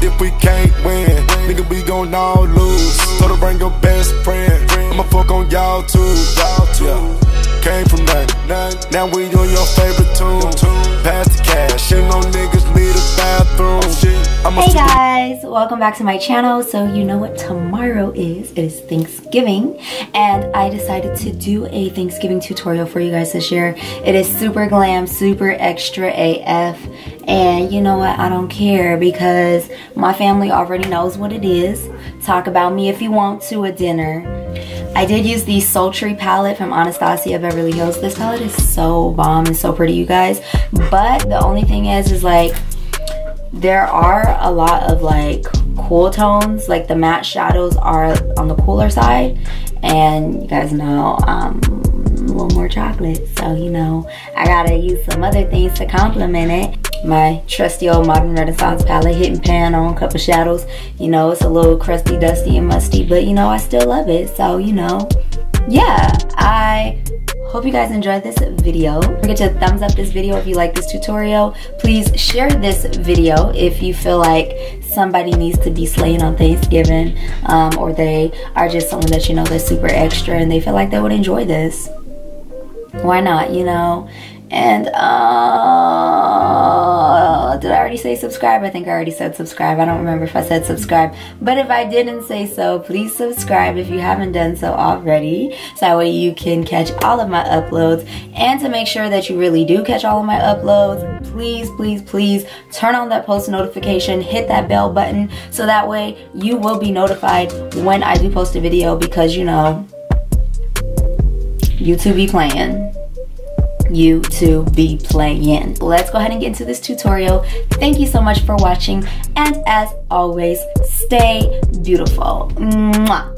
What if we can't win? Nigga, we gon' all lose. Told her bring your best friend. I'ma fuck on y'all too. Yeah. Came from nothing. Now we on your favorite tune. Pass the cash. Ain't no niggas need a bathroom. Hey guys, welcome back to my channel. So you know what tomorrow is. It is Thanksgiving, and I decided to do a Thanksgiving tutorial for you guys this year. It is super glam, super extra AF, and you know what, I don't care because my family already knows what it is. Talk about me if you want to at dinner. I did use the Sultry palette from Anastasia, Beverly Hills. This palette is so bomb and so pretty, you guys. But the only thing is like, there are a lot of like cool tones, like the matte shadows are on the cooler side, and you guys know I'm a little more chocolate, so you know I gotta use some other things to complement it. My trusty old Modern Renaissance palette, hit and pan on a couple shadows. You know, it's a little crusty, dusty, and musty, but you know I still love it. So you know, yeah, I hope you guys enjoyed this video. Don't forget to thumbs up this video if you like this tutorial. Please share this video if you feel like somebody needs to be slaying on Thanksgiving, or they are just someone that you know that's super extra and they feel like they would enjoy this. Why not, you know? And did I already say subscribe? I think I already said subscribe. I don't remember if I said subscribe, but if I didn't say so, please subscribe if you haven't done so already, so that way you can catch all of my uploads. And to make sure that you really do catch all of my uploads, please turn on that post notification, hit that bell button, so that way you will be notified when I do post a video, because you know YouTube be playing. YouTube be playing. Let's go ahead and get into this tutorial. Thank you so much for watching, and as always, stay beautiful. Mwah.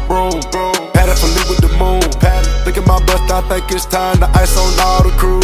broom. Patty for with the moon. Look at my bust, I think it's time to ice on all the crew.